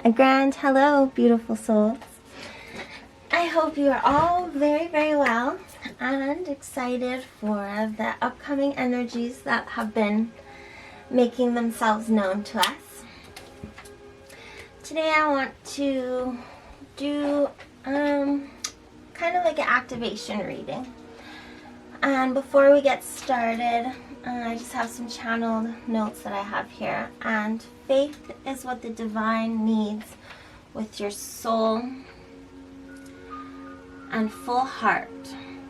A grand hello, beautiful souls. I hope you are all very, very well and excited for the upcoming energies that have been making themselves known to us. Today I want to do kind of like an activation reading. And before we get started, I just have some channeled notes that I have here. And faith is what the divine needs with your soul and full heart.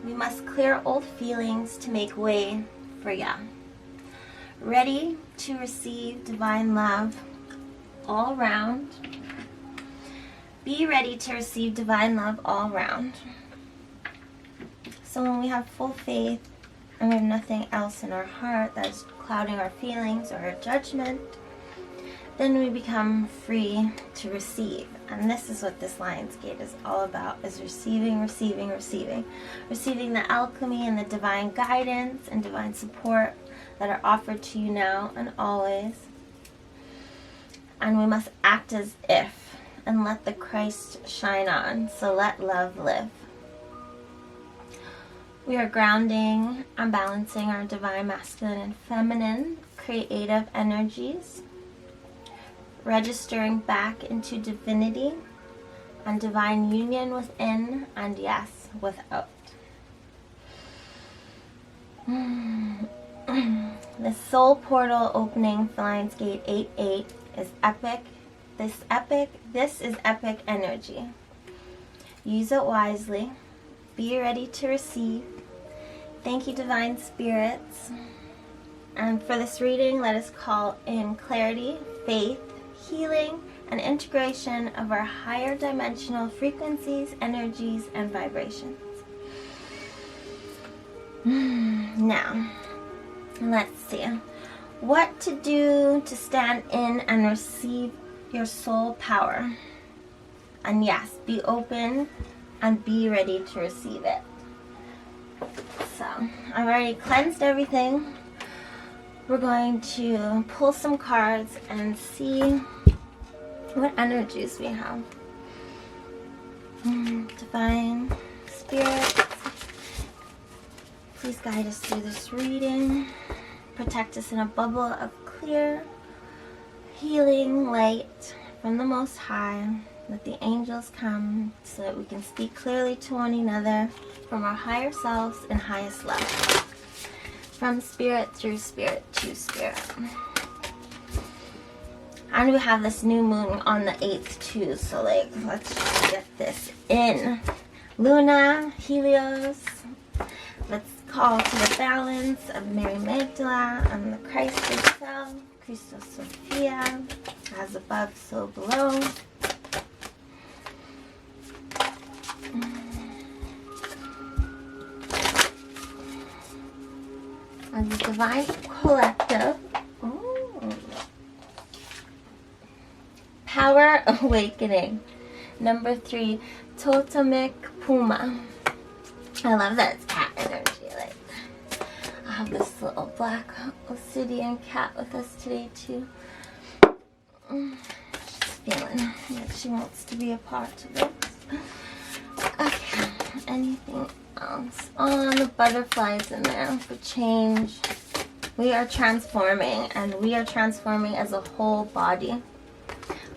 We must clear old feelings to make way for Yah. Ready to receive divine love all around. Be ready to receive divine love all around. So when we have full faith and we have nothing else in our heart that's clouding our feelings or our judgment, then we become free to receive. And this is what this Lion's Gate is all about, is receiving, receiving, receiving. Receiving the alchemy and the divine guidance and divine support that are offered to you now and always. And we must act as if and let the Christ shine on. So let love live. We are grounding and balancing our divine masculine and feminine creative energies, registering back into divinity and divine union within and yes, without. The soul portal opening for Lion's Gate 8-8 is epic. This is epic energy. Use it wisely. Be ready to receive. Thank you, divine spirits. And for this reading, let us call in clarity, faith, healing, and integration of our higher dimensional frequencies, energies, and vibrations. Now, let's see. What to do to stand in and receive your soul power. And yes, be open and be ready to receive it. So, I've already cleansed everything. We're going to pull some cards and see what energies we have. Divine spirits, please guide us through this reading. Protect us in a bubble of clear, healing light from the Most High. Let the angels come so that we can speak clearly to one another from our higher selves and highest love. From spirit through spirit to spirit. And we have this new moon on the 8th too, so like, let's just get this in. Luna, Helios, let's call to the balance of Mary Magdalene and the Christ himself, Christos Sophia, as above, so below. And the divine collective. Ooh. Power awakening. Number 3, totemic puma. I love that it's cat energy. Like, I have this little black obsidian cat with us today too. She's feeling like she wants to be a part of it. Okay, anything else? Oh, the butterflies in there for change. We are transforming, and we are transforming as a whole body.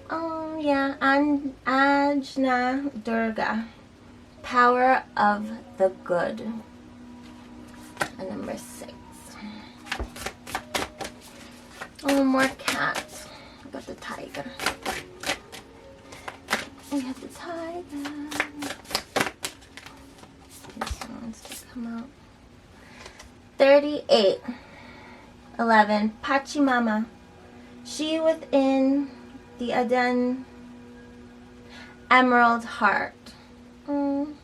Oh yeah, Ajna Durga, power of the good. And number 6. Oh, more cats. I got the tiger. We have the tiger. This one's to come out. 38:11. Pachimama. She within the Aden Emerald Heart. And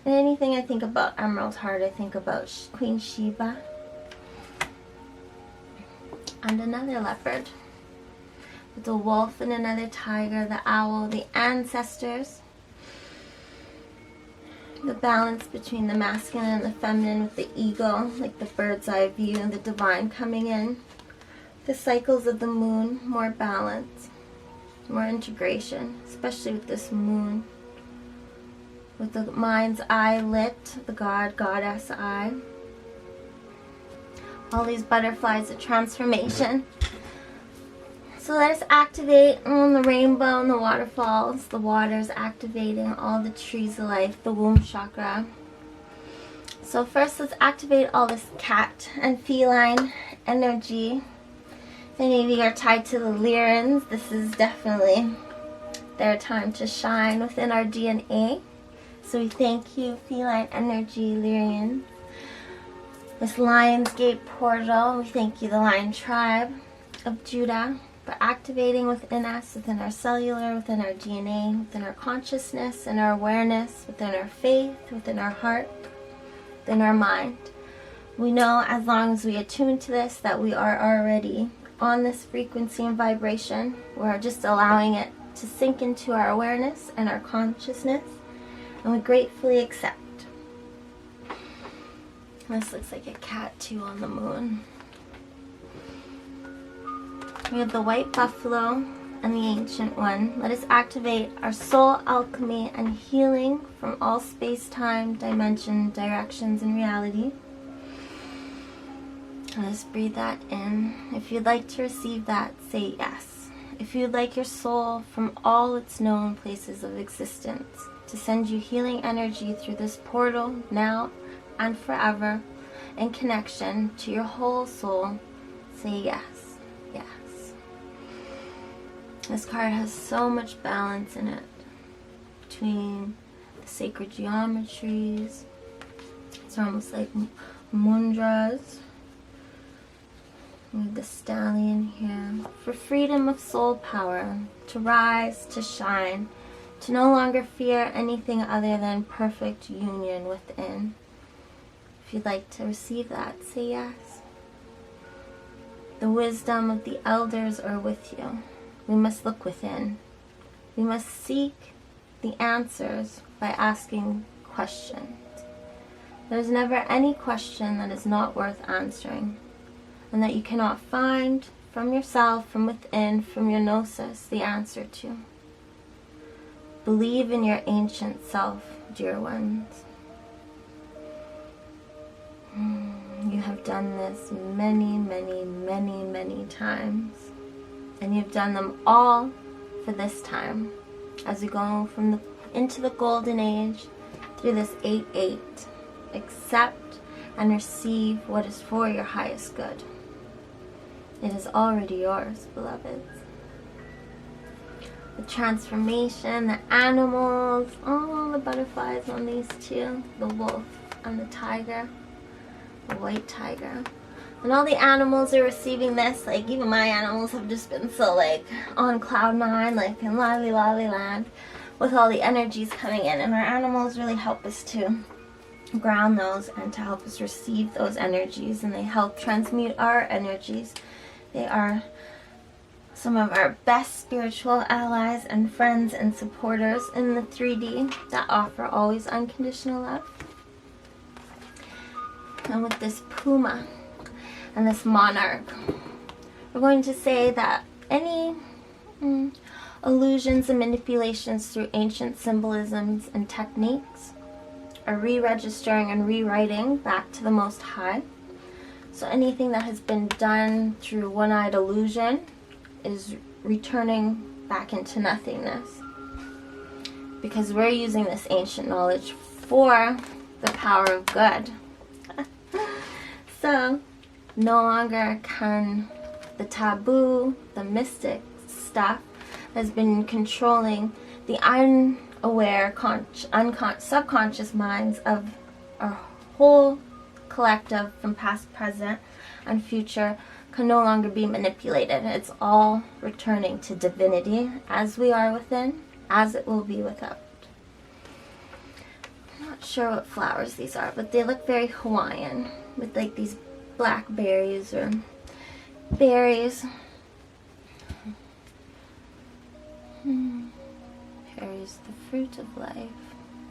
anything I think about Emerald Heart, I think about Queen Sheba. And another leopard. With a wolf and another tiger, the owl, the ancestors. The balance between the masculine and the feminine with the ego, like the bird's eye view, and the divine coming in. The cycles of the moon, more balance. more integration, especially with this moon. With the mind's eye lit, the god, goddess eye. All these butterflies of transformation. So let us activate on the rainbow and the waterfalls. The water's activating all the trees of life, the womb chakra. So first let's activate all this cat and feline energy. If any of you are tied to the Golden1s, this is definitely their time to shine within our DNA. So we thank you, feline energy, Golden1s. This Lion's Gate portal, we thank you, the Lion Tribe of Judah, for activating within us, within our cellular, within our DNA, within our consciousness and our awareness, within our faith, within our heart, within our mind. We know as long as we attune to this that we are already on this frequency and vibration. We're just allowing it to sink into our awareness and our consciousness, and we gratefully accept. This looks like a cat too on the moon. We have the white buffalo and the ancient one. Let us activate our soul alchemy and healing from all space-time, dimension, directions, and reality. Let's breathe that in. If you'd like to receive that, say yes. If you'd like your soul from all its known places of existence to send you healing energy through this portal now and forever in connection to your whole soul, say yes. Yes. This card has so much balance in it between the sacred geometries. It's almost like mudras. We have the stallion here. For freedom of soul power, to rise, to shine, to no longer fear anything other than perfect union within. If you'd like to receive that, say yes. The wisdom of the elders are with you. We must look within. We must seek the answers by asking questions. There's never any question that is not worth answering, and that you cannot find from yourself, from within, from your gnosis, the answer to. Believe in your ancient self, dear ones. You have done this many, many, many, many times. And you've done them all for this time. As we go from into the golden age, through this 8-8. Accept and receive what is for your highest good. It is already yours, beloveds. The transformation, the animals, all the butterflies on these two, the wolf and the tiger, the white tiger. And all the animals are receiving this, like even my animals have just been so like on cloud nine, like in lolly lolly land, with all the energies coming in. And our animals really help us to ground those and to help us receive those energies, and they help transmute our energies. They are some of our best spiritual allies and friends and supporters in the 3D that offer always unconditional love. And with this puma and this monarch, we're going to say that any illusions and manipulations through ancient symbolisms and techniques are re-registering and rewriting back to the Most High. So anything that has been done through one-eyed illusion is returning back into nothingness, because we're using this ancient knowledge for the power of good. So no longer can the taboo, the mystic stuff has been controlling the unaware, subconscious minds of our whole collective from past, present, and future can no longer be manipulated. It's all returning to divinity as we are within, as it will be without. I'm not sure what flowers these are, but they look very Hawaiian, with like these blackberries or berries. Berries, the fruit of life,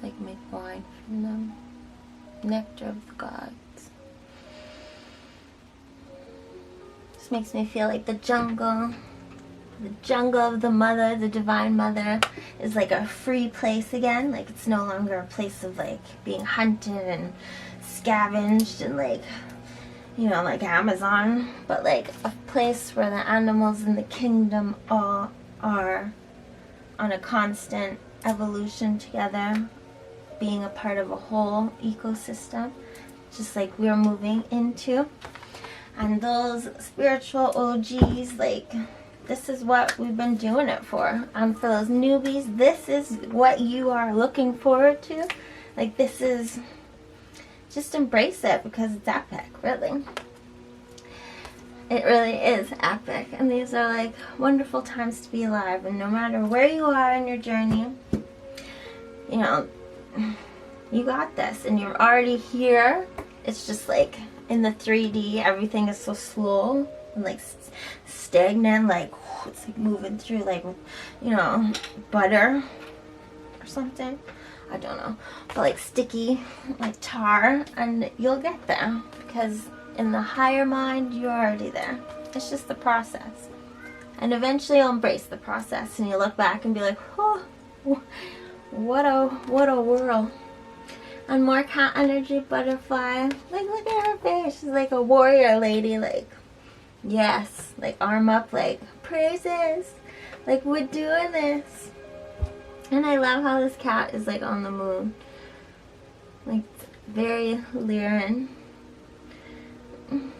like make wine from them. Nectar of the gods. This makes me feel like the jungle, the jungle of the mother, the divine mother, is like a free place again. Like it's no longer a place of like being hunted and scavenged and like, you know, like Amazon, but like a place where the animals in the kingdom all are on a constant evolution together, being a part of a whole ecosystem, just like we're moving into. And those spiritual OGs, like, this is what we've been doing it for. And for those newbies, this is what you are looking forward to. Like, this is, just embrace it because it's epic, really. It really is epic. And these are like wonderful times to be alive. And no matter where you are in your journey, you know, you got this. And you're already here. It's just like in the 3D, everything is so slow and like stagnant. Like, it's like moving through like, you know, butter or something. I don't know. But like sticky, like tar. And you'll get there because in the higher mind, you're already there. It's just the process. And eventually you'll embrace the process and you look back and be like, oh, what a world. And more cat energy, butterfly. Like, look at her face. She's like a warrior lady. Like, yes. Like, arm up, like, praises. Like, we're doing this. And I love how this cat is like on the moon. Like, very Lyrian.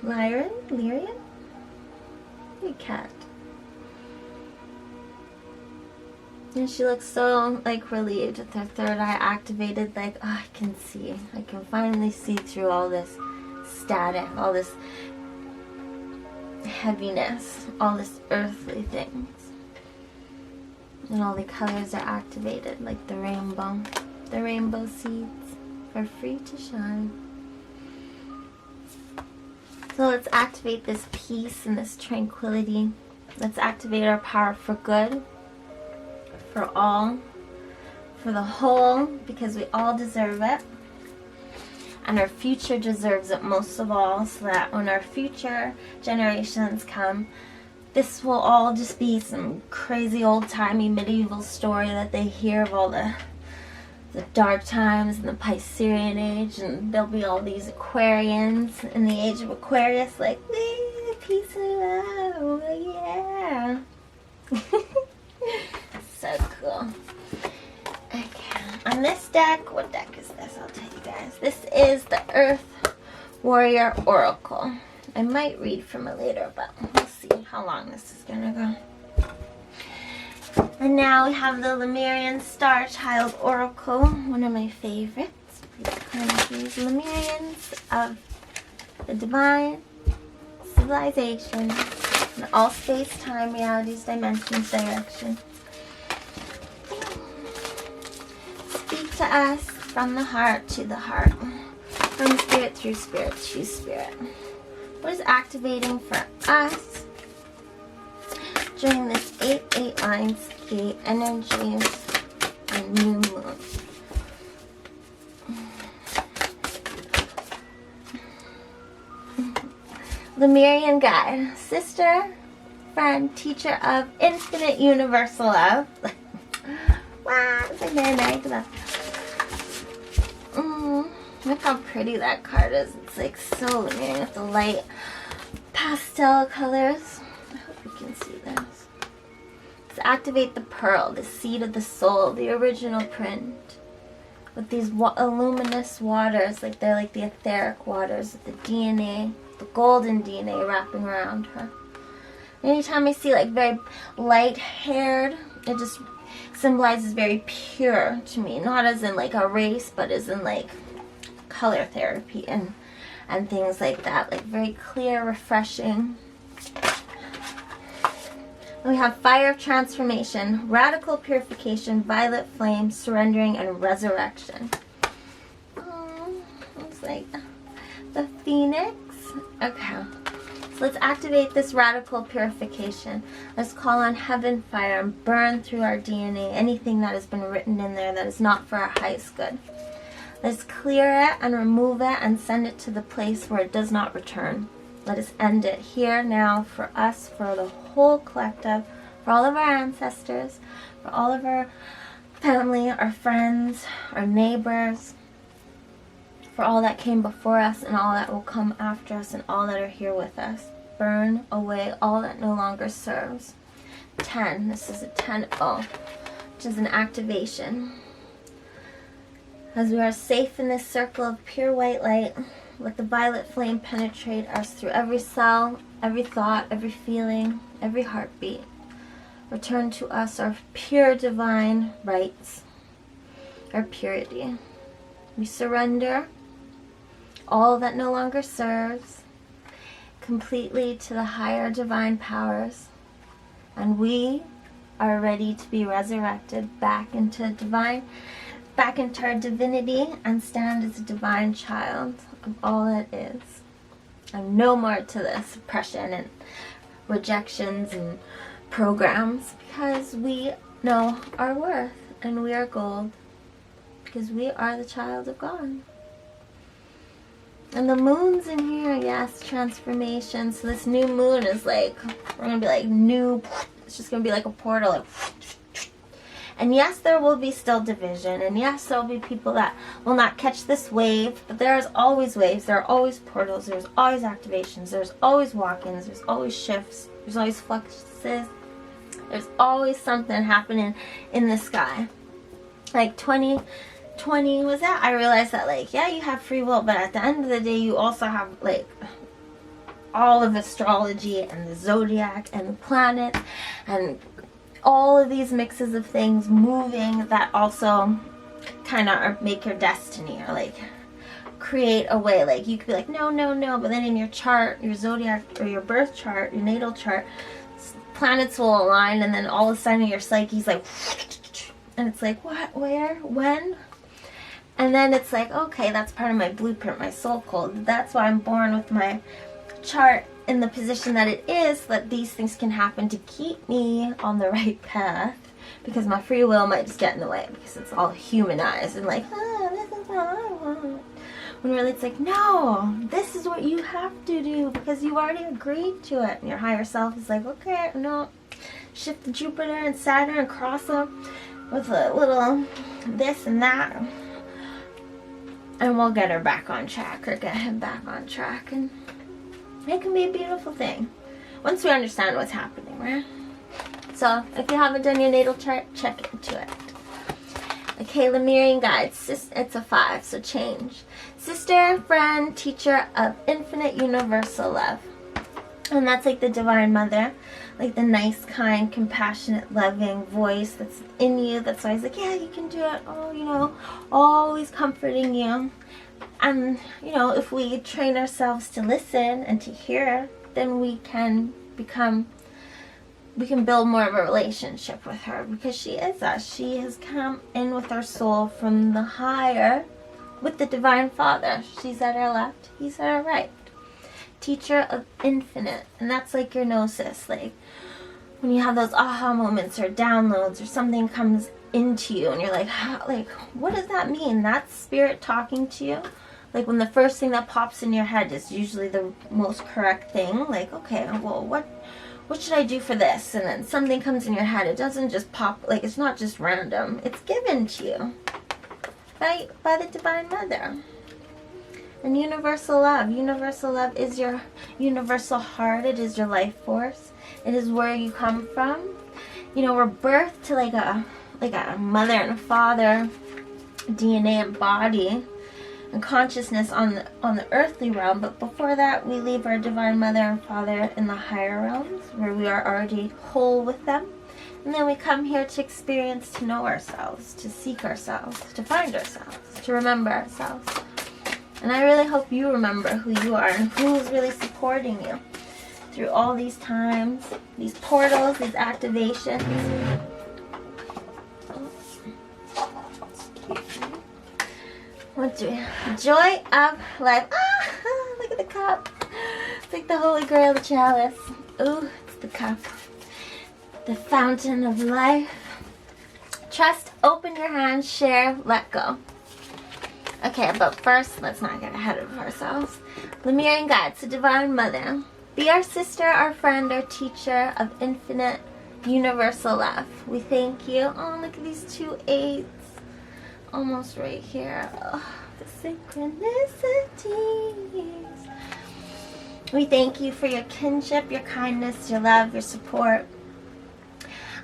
Lyrian? Good cat. And she looks so like relieved with her third eye activated, like, oh, I can see. I can finally see through all this static, all this heaviness, all this earthly things. And all the colors are activated, like the rainbow. The rainbow seeds are free to shine. So let's activate this peace and this tranquility. Let's activate our power for good, for all, for the whole, because we all deserve it. And our future deserves it most of all, so that when our future generations come, this will all just be some crazy old-timey medieval story that they hear of all the dark times and the Piscean age, and there'll be all these Aquarians in the age of Aquarius like, peace and love, yeah. So cool. Okay, on this deck, what deck is this? I'll tell you guys. This is the Earth Warrior Oracle. I might read from it later, but we'll see how long this is gonna go. And now we have the Lemurian Star Child Oracle, one of my favorites. These Lemurians of the divine civilization in all space, time, realities, dimensions, direction. Speak to us from the heart to the heart, from spirit through spirit to spirit. What is activating for us during this 8/8 lines gate energies and new moon? Lemurian guide, sister, friend, teacher of infinite universal love. Wow, it's like very married to that. Look how pretty that card is. It's like so Lemurian with the light pastel colors. I hope you can see this. Let's activate the pearl, the seed of the soul, the original print. With these luminous waters, like they're like the etheric waters with the DNA, the golden DNA wrapping around her. Anytime I see like very light-haired, it just symbolizes very pure to me. Not as in like a race, but as in like color therapy and things like that. Like very clear, refreshing. And we have fire of transformation, radical purification, violet flame, surrendering, and resurrection. It's like the phoenix. Okay. So let's activate this radical purification. Let's call on heaven fire and burn through our DNA anything that has been written in there that is not for our highest good. Let's clear it and remove it and send it to the place where it does not return. Let us end it here now for us, for the whole collective, for all of our ancestors, for all of our family, our friends, our neighbors, for all that came before us and all that will come after us and all that are here with us. Burn away all that no longer serves. 10. This is a 10-0, which is an activation. As we are safe in this circle of pure white light, let the violet flame penetrate us through every cell, every thought, every feeling, every heartbeat. Return to us our pure divine rights, our purity. We surrender all that no longer serves completely to the higher divine powers, and we are ready to be resurrected back into our divinity and stand as a divine child of all that is. And no more to this oppression and rejections and programs, because we know our worth and we are gold, because we are the child of God. And the moon's in here, yes, transformation. So this new moon is like, we're going to be like new, it's just going to be like a portal. Like, and yes, there will be still division. And yes, there will be people that will not catch this wave. But there's always waves. There are always portals. There's always activations. There's always walk-ins. There's always shifts. There's always fluxes. There's always something happening in the sky. Like 2020 was that? I realized that, like, yeah, you have free will, but at the end of the day, you also have, like, all of astrology and the zodiac and the planet and all of these mixes of things moving that also kind of make your destiny, or like create a way. Like you could be like, no, no, no, but then in your chart, your zodiac or your birth chart, your natal chart, planets will align, and then all of a sudden your psyche's like, and it's like, what, where, when? And then it's like, okay, that's part of my blueprint, my soul code. That's why I'm born with my chart in the position that it is, that these things can happen to keep me on the right path, because my free will might just get in the way because it's all humanized and like, this is what I want. When really it's like, no, this is what you have to do because you already agreed to it. And your higher self is like, okay, no, shift the Jupiter and Saturn and cross them with a little this and that, and we'll get her back on track, or get him back on track, and it can be a beautiful thing once we understand what's happening, right? So if you haven't done your natal chart, check into it. Okay, Lemurian guides, it's a 5, so change. Sister, friend, teacher of infinite universal love. And that's like the divine mother, like the nice, kind, compassionate, loving voice that's in you, that's always like, yeah, you can do it. Oh, you know, always comforting you. And, you know, if we train ourselves to listen and to hear, then we can build more of a relationship with her, because she is us. She has come in with our soul from the higher, with the divine father. She's at our left, he's at our right. Teacher of infinite, and that's like your gnosis, like when you have those aha moments or downloads, or something comes into you and you're like, what does that mean? That's spirit talking to you. Like when the first thing that pops in your head is usually the most correct thing, like, okay, well, what should I do for this? And then something comes in your head. It doesn't just pop, like, it's not just random. It's given to you by the divine mother. And universal love is your universal heart. It is your life force. It is where you come from. You know, we're birthed to like a mother and a father DNA and body and consciousness on the earthly realm, but before that we leave our divine mother and father in the higher realms, where we are already whole with them, and then we come here to experience, to know ourselves, to seek ourselves, to find ourselves, to remember ourselves. And I really hope you remember who you are and who's really supporting you through all these times, these portals, these activations. What do we have? Joy of life. Ah, look at the cup. It's like the Holy Grail, the chalice. Ooh, it's the cup. The fountain of life. Trust, open your hands, share, let go. Okay, but first, let's not get ahead of ourselves. Lemurian guides, the divine mother. Be our sister, our friend, our teacher of infinite universal love. We thank you. Oh, look at these 2 8s. Almost right here. Oh, the synchronicities. We thank you for your kinship, your kindness, your love, your support.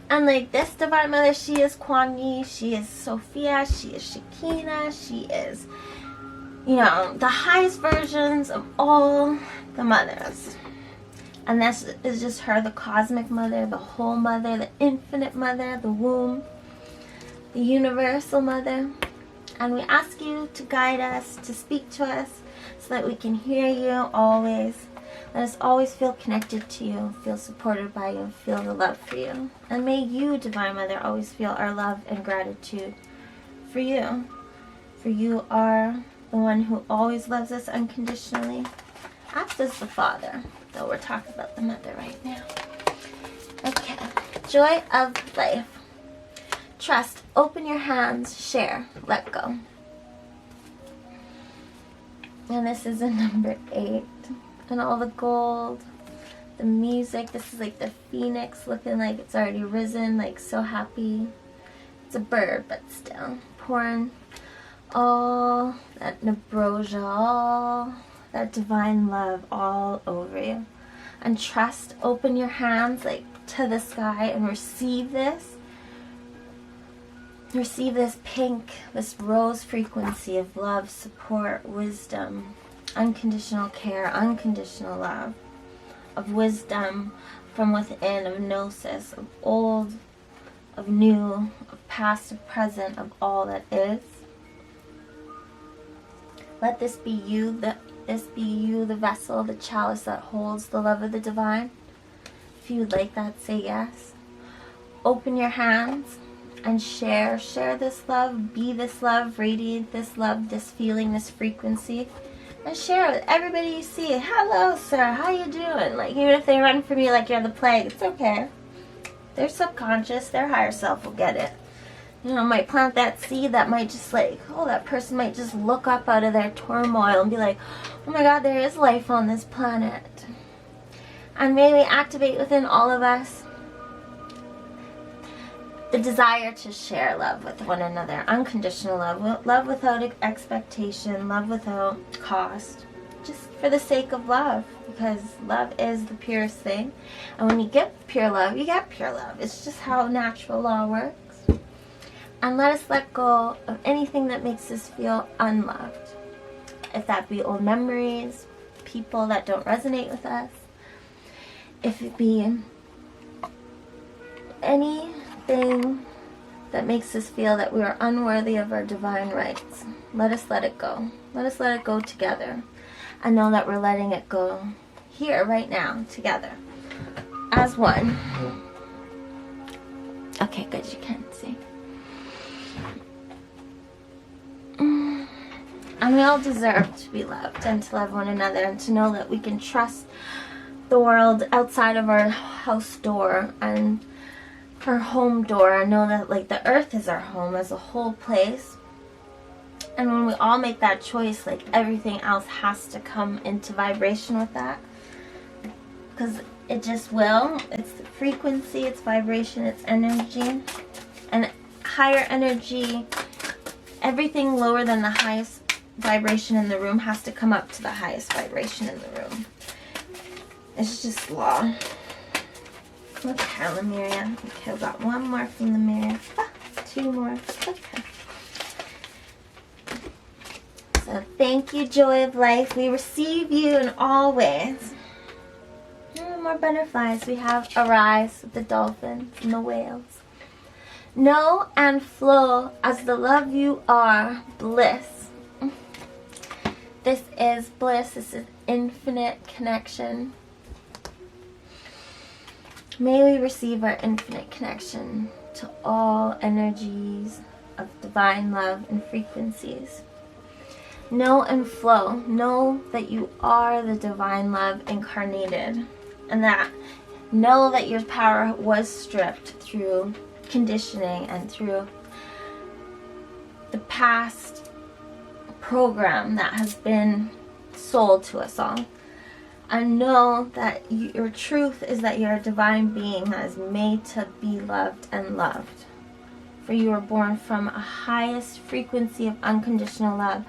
And like this Divine Mother, she is Kuan Yin, she is Sophia, she is Shekinah, she is, you know, the highest versions of all the mothers. And this is just her, the cosmic mother, the whole mother, the infinite mother, the womb, the universal mother. And we ask you to guide us, to speak to us, so that we can hear you always. Let us always feel connected to you, feel supported by you, feel the love for you. And may you, Divine Mother, always feel our love and gratitude for you. For you are the one who always loves us unconditionally, as does the Father, though we're talking about the Mother right now. Okay, joy of life. Trust, open your hands, share, let go. And this is a number 8. And all the gold, the music. This is like the phoenix looking like it's already risen, like so happy. It's a bird, but still. Pouring all that ambrosia, all that divine love all over you. And trust, open your hands like to the sky and receive this. Receive this pink, this rose frequency of love, support, wisdom, unconditional care, unconditional love, of wisdom from within, of gnosis, of old, of new, of past, of present, of all that is. Let this be you, the vessel, the chalice that holds the love of the divine. If you would like that, say yes. Open your hands and share this love, be this love, radiate this love, this feeling, this frequency. And share it with everybody you see. Hello, sir. How you doing? Like, even if they run from you like you're the plague, it's okay. Their subconscious, their higher self will get it. You know, might plant that seed that might just like, oh, that person might just look up out of their turmoil and be like, oh my God, there is life on this planet. And may we activate within all of us the desire to share love with one another, unconditional love, love without expectation, love without cost, just for the sake of love, because love is the purest thing. And when you get pure love, you get pure love. It's just how natural law works. And let us let go of anything that makes us feel unloved. If that be old memories, people that don't resonate with us, if it be anything that makes us feel that we are unworthy of our divine rights, let us let it go. Let us let it go together. And know that we're letting it go here, right now, together. As one. Okay, good, you can't see. And we all deserve to be loved and to love one another and to know that we can trust the world outside of our house door and our home door. I know that like the earth is our home as a whole place. And when we all make that choice, like everything else has to come into vibration with that. Because it just will. It's the frequency, it's vibration, it's energy. And higher energy, everything lower than the highest vibration in the room has to come up to the highest vibration in the room. It's just law. Okay, Lemuria. Okay, we got one more from Lemuria. Two more. Okay. So thank you, joy of life. We receive you in all ways. More butterflies. We have arise with the dolphins and the whales. Know and flow as the love you are, bliss. This is bliss. This is infinite connection. May we receive our infinite connection to all energies of divine love and frequencies. Know and flow. Know that you are the divine love incarnated. And that know that your power was stripped through conditioning and through the past program that has been sold to us all. And know that your truth is that you're a divine being that is made to be loved and loved. For you were born from a highest frequency of unconditional love.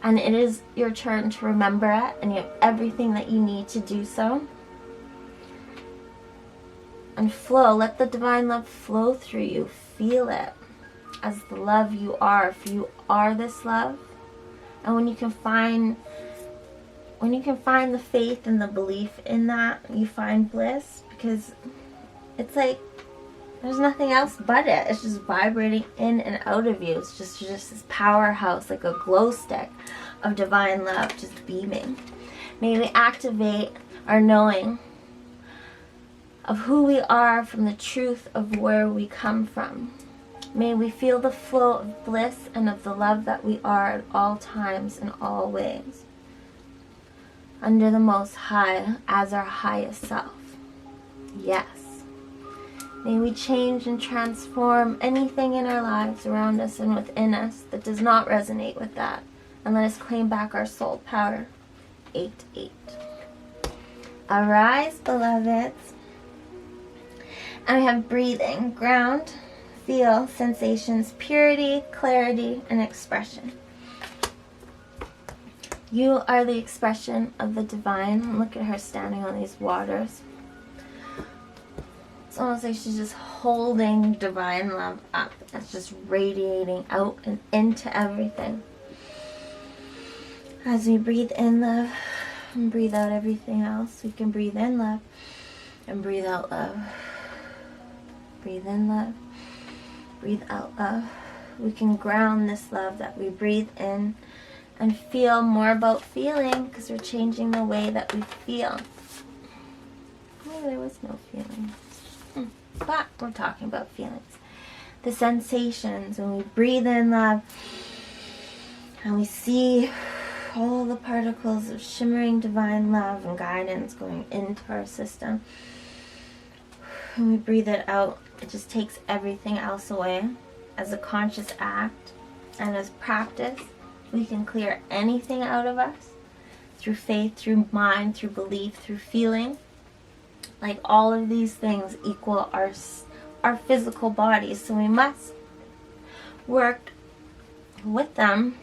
And it is your turn to remember it, and you have everything that you need to do so. And flow. Let the divine love flow through you. Feel it as the love you are. For you are this love. And when you can find the faith and the belief in that, you find bliss, because it's like there's nothing else but it. It's just vibrating in and out of you. It's just this powerhouse, like a glow stick of divine love, just beaming. May we activate our knowing of who we are from the truth of where we come from. May we feel the flow of bliss and of the love that we are at all times in all ways, under the Most High as our highest self. Yes. May we change and transform anything in our lives, around us and within us, that does not resonate with that. And let us claim back our soul power. 8-8. Arise, beloveds. And we have breathing, ground, feel, sensations, purity, clarity, and expression. You are the expression of the divine. Look at her standing on these waters. It's almost like she's just holding divine love up. It's just radiating out and into everything. As we breathe in love and breathe out everything else, we can breathe in love and breathe out love. Breathe in love, breathe out love. We can ground this love that we breathe in and feel more about feeling, because we're changing the way that we feel. Oh, there was no feeling. But we're talking about feelings. The sensations when we breathe in love and we see all the particles of shimmering divine love and guidance going into our system. When we breathe it out, it just takes everything else away. As a conscious act and as practice, we can clear anything out of us through faith, through mind, through belief, through feeling. Like all of these things equal our physical bodies, so we must work with them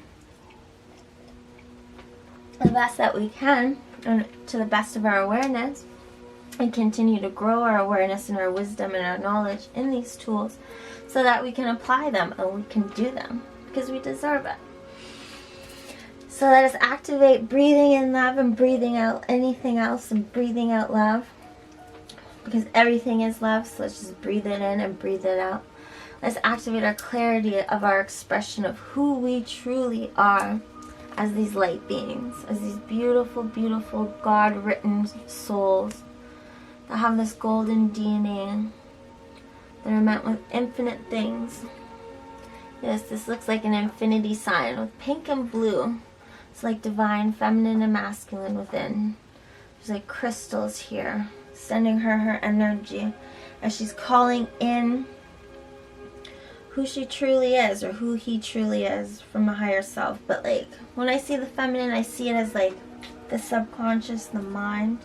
the best that we can and to the best of our awareness, and continue to grow our awareness and our wisdom and our knowledge in these tools so that we can apply them and we can do them because we deserve it. So let us activate breathing in love and breathing out anything else and breathing out love, because everything is love. So let's just breathe it in and breathe it out. Let's activate our clarity of our expression of who we truly are as these light beings, as these beautiful, beautiful God-written souls that have this golden DNA that are meant with infinite things. Yes, this looks like an infinity sign with pink and blue. It's like divine, feminine, and masculine within. There's like crystals here, sending her energy as she's calling in who she truly is, or who he truly is from a higher self. But like when I see the feminine, I see it as like the subconscious, the mind,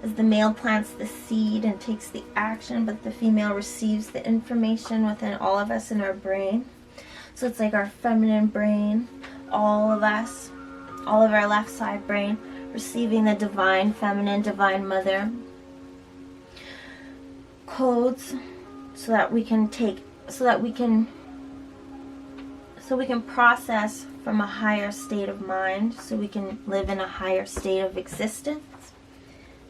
as the male plants the seed and takes the action, but the female receives the information within all of us in our brain. So it's like our feminine brain, all of us, all of our left side brain, receiving the divine feminine, divine mother codes, so that we can process from a higher state of mind, so we can live in a higher state of existence.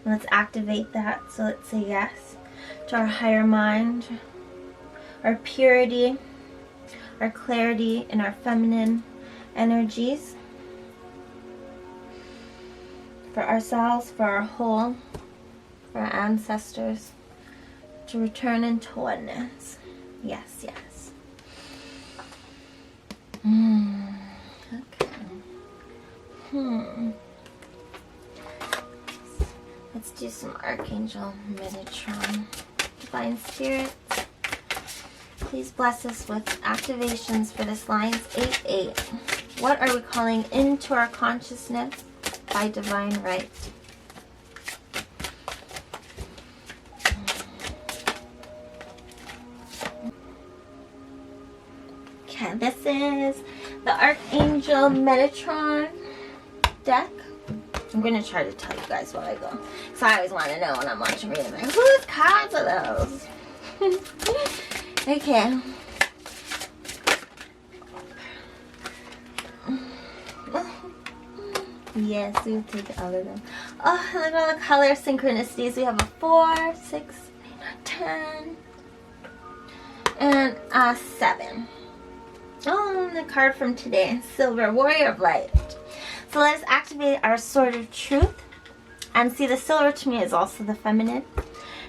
And let's activate that. So let's say yes to our higher mind, our purity, our clarity in our feminine energies, for ourselves, for our whole, for our ancestors, to return into oneness. Yes, yes. Okay. Let's do some Archangel Metatron. Divine Spirit, please bless us with activations for this Lions 8-8. What are we calling into our consciousness by divine right? Okay, this is the Archangel Metatron deck. I'm going to try to tell you guys while I go. So I always want to know when I'm watching reading. Like, whose cards are those? Okay. Yes, we'll take all of them. Oh, look at all the color synchronicities. We have a 4, 6, 8, 10, and a 7. Oh, and the card from today, Silver, Warrior of Light. So let us activate our Sword of Truth. And see, the silver to me is also the feminine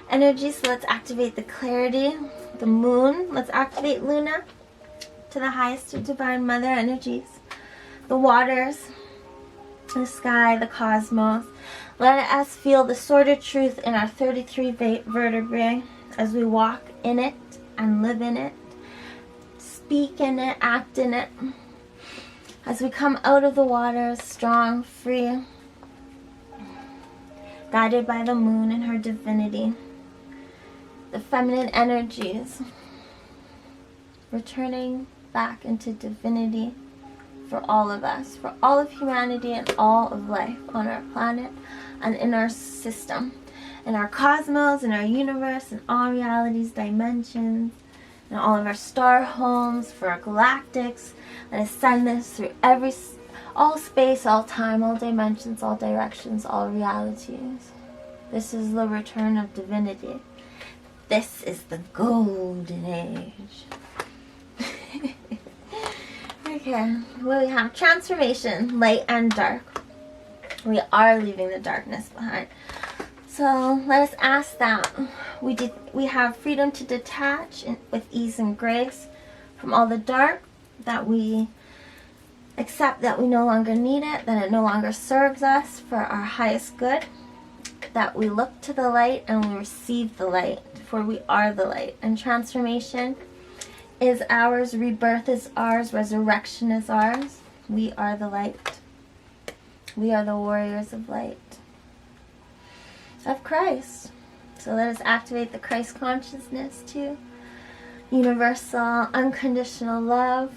energy. So let's activate the clarity, the moon. Let's activate Luna to the highest of Divine Mother energies. The waters, the sky, the cosmos. Let us feel the Sword of Truth in our 33 vertebrae as we walk in it and live in it, speak in it, act in it. As we come out of the waters, strong, free, guided by the moon and her divinity, the feminine energies, returning back into divinity for all of us, for all of humanity and all of life on our planet and in our system, in our cosmos, in our universe, in all realities, dimensions, in all of our star homes, for our galactics. Let us send this through all space, all time, all dimensions, all directions, all realities. This is the return of divinity. This is the golden age. Okay, well, we have transformation, light and dark. We are leaving the darkness behind. So let us ask that we have freedom to detach with ease and grace from all the dark, that we accept that we no longer need it, that it no longer serves us for our highest good, that we look to the light and we receive the light, for we are the light. And transformation is ours, rebirth is ours, resurrection is ours. We are the light. We are the warriors of light of Christ. So let us activate the Christ consciousness too. Universal, unconditional love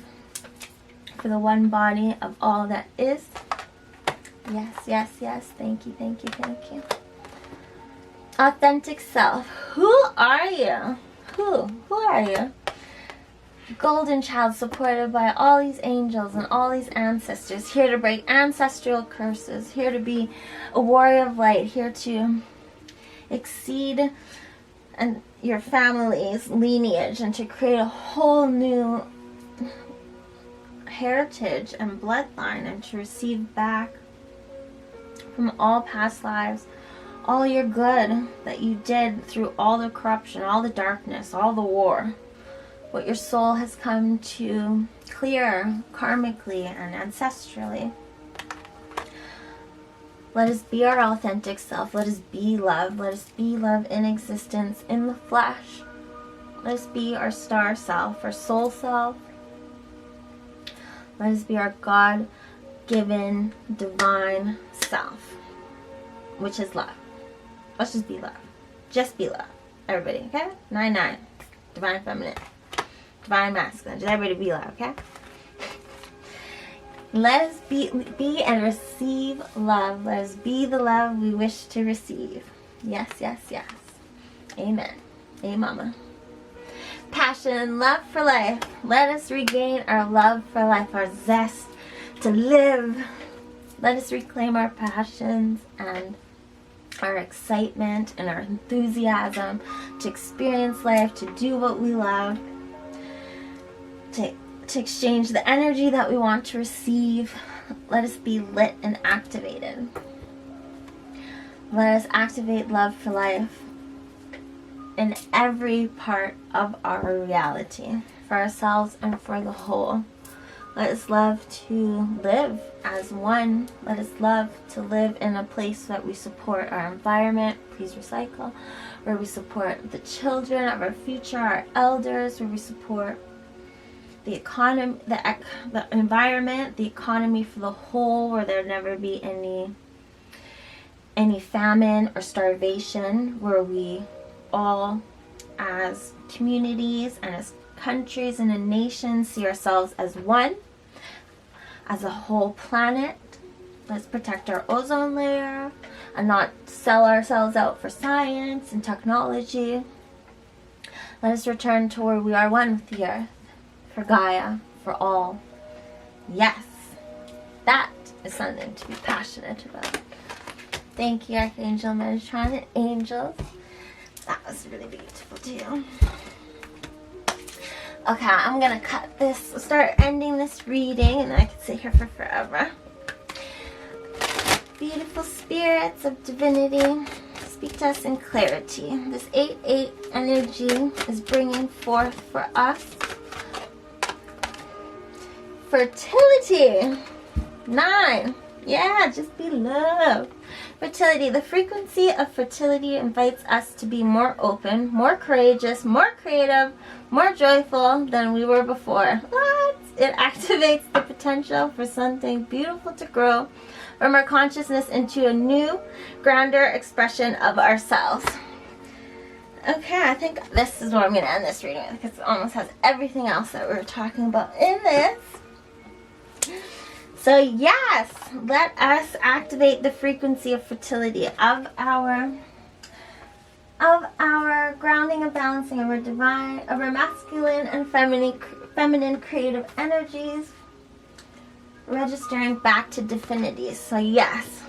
for the one body of all that is. Yes, yes, yes. Thank you, thank you, thank you. Authentic self. Who are you? Who are you? Golden child, supported by all these angels and all these ancestors, here to break ancestral curses, here to be a warrior of light, here to exceed and your family's lineage and to create a whole new heritage and bloodline, and to receive back from all past lives all your good that you did through all the corruption, all the darkness, all the war. What your soul has come to clear karmically and ancestrally. Let us be our authentic self. Let us be love. Let us be love in existence, in the flesh. Let us be our star self, our soul self. Let us be our God-given, divine self, which is love. Let's just be love. Just be love. Everybody, okay? 9-9. Divine feminine. Divine masculine. Just everybody be love, okay? Let us be and receive love. Let us be the love we wish to receive. Yes, yes, yes. Amen. Hey, mama. Passion and love for life. Let us regain our love for life, our zest to live. Let us reclaim our passions and our excitement and our enthusiasm to experience life, to do what we love, to exchange the energy that we want to receive. Let us be lit and activated. Let us activate love for life in every part of our reality, for ourselves and for the whole. Let us love to live as one. Let us love to live in a place that we support our environment, please recycle, where we support the children of our future, our elders, where we support the economy, the environment, the economy for the whole, where there never be any famine or starvation, where we all as communities and as countries and a nation see ourselves as one, as a whole planet. Let's protect our ozone layer and not sell ourselves out for science and technology. Let us return to where we are one with the earth, for Gaia, for all. Yes, that is something to be passionate about. Thank you, Archangel Metatron and angels. That was really beautiful too. Okay, I'm gonna cut this, start ending this reading, and I can sit here for forever. Beautiful spirits of divinity, speak to us in clarity. This 8-8 energy is bringing forth for us fertility. 9. Yeah, just be love. Fertility. The frequency of fertility invites us to be more open, more courageous, more creative, more joyful than we were before. What? It activates the potential for something beautiful to grow from our consciousness into a new, grander expression of ourselves. Okay, I think this is where I'm going to end this reading with, because it almost has everything else that we were talking about in this. So yes, let us activate the frequency of fertility of our grounding and balancing of our divine, of our masculine and feminine creative energies, registering back to divinity. So yes,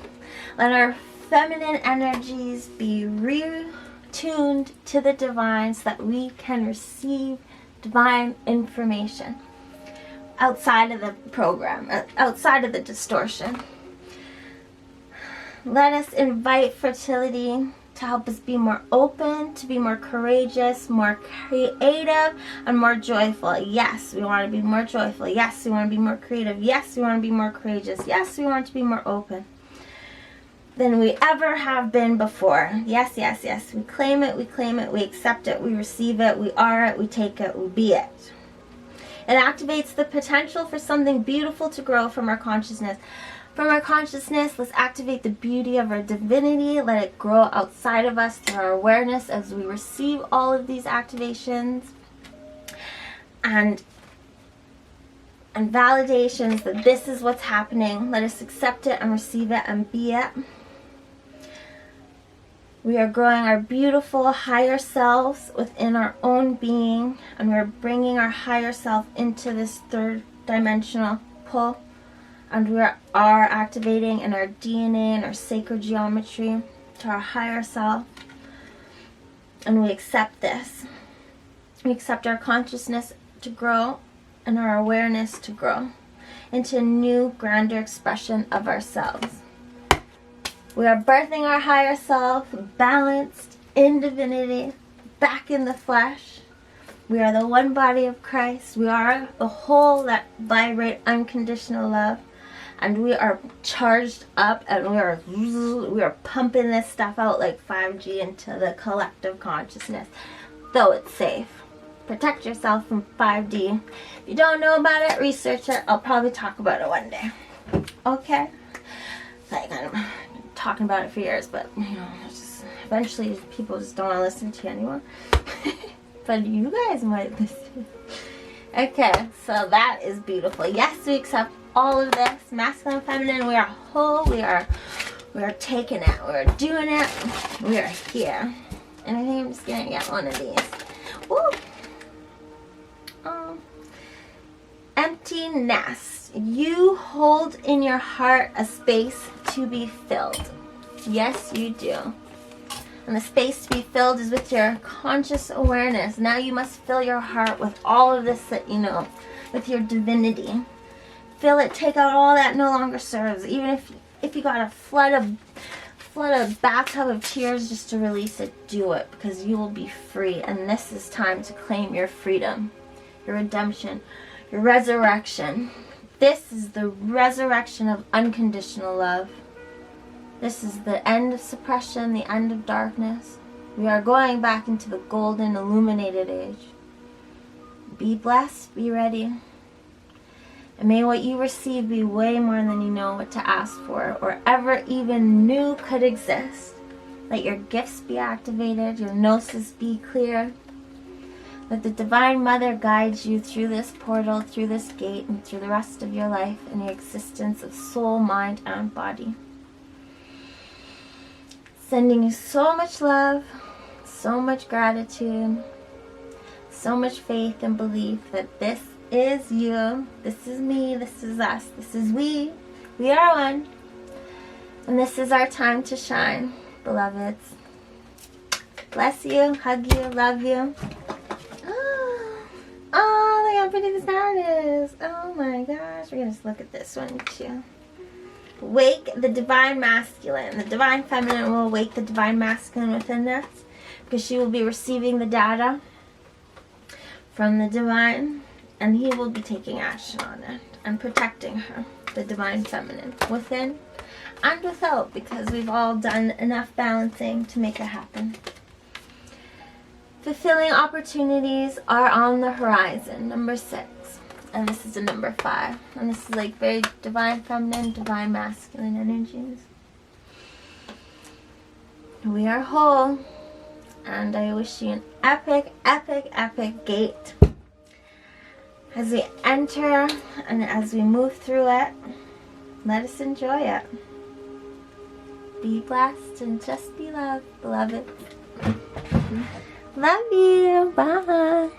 let our feminine energies be retuned to the divine so that we can receive divine information outside of the program, outside of the distortion. Let us invite fertility to help us be more open, to be more courageous, more creative, and more joyful. Yes, we want to be more joyful. Yes, we want to be more creative. Yes, we want to be more courageous. Yes, we want to be more open than we ever have been before. Yes, yes, yes. We claim it, we claim it, we accept it, we receive it, we are it, we take it, we be it. It activates the potential for something beautiful to grow from our consciousness. From our consciousness, let's activate the beauty of our divinity. Let it grow outside of us through our awareness as we receive all of these activations and validations that this is what's happening. Let us accept it and receive it and be it. We are growing our beautiful higher selves within our own being, and we're bringing our higher self into this third dimensional pull, and we are activating in our DNA and our sacred geometry to our higher self, and we accept this. We accept our consciousness to grow and our awareness to grow into a new, grander expression of ourselves. We are birthing our higher self, balanced in divinity, back in the flesh. We are the one body of Christ. We are the whole that vibrate unconditional love. And we are charged up, and we are pumping this stuff out like 5G into the collective consciousness, though it's safe. Protect yourself from 5D. If you don't know about it, research it. I'll probably talk about it one day. Okay? Like, I'm talking about it for years, but you know, it's just, eventually people just don't want to listen to you anymore. But you guys might listen. Okay, so that is beautiful. Yes, we accept all of this, masculine, feminine. We are whole. We are taking it. We're doing it. We are here. And I think I'm just gonna get one of these. Woo! Empty nest. You hold in your heart a space to be filled. Yes, you do. And the space to be filled is with your conscious awareness. Now you must fill your heart with all of this that you know, with your divinity. Fill it, take out all that no longer serves. Even if you got a flood of bathtub of tears just to release it, do it, because you will be free. And this is time to claim your freedom, your redemption, your resurrection. This is the resurrection of unconditional love. This is the end of suppression, the end of darkness. We are going back into the golden illuminated age. Be blessed, be ready. And may what you receive be way more than you know what to ask for or ever even knew could exist. Let your gifts be activated, your gnosis be clear. Let the Divine Mother guide you through this portal, through this gate, and through the rest of your life and your existence of soul, mind, and body. Sending you so much love, so much gratitude, so much faith and belief that this is you, this is me, this is us, this is we. We are one. And this is our time to shine, beloveds. Bless you, hug you, love you. Oh, look how pretty the sound is. Oh my gosh. We're going to just look at this one too. Wake the Divine Masculine. The Divine Feminine will wake the Divine Masculine within us, because she will be receiving the data from the Divine, and he will be taking action on it and protecting her, the Divine Feminine, within and without, because we've all done enough balancing to make it happen. Fulfilling opportunities are on the horizon, number 6. And this is a number 5. And this is like very Divine Feminine, Divine Masculine energies. We are whole. And I wish you an epic, epic, epic gate. As we enter and as we move through it, let us enjoy it. Be blessed and just be loved, beloved. Love you. Bye.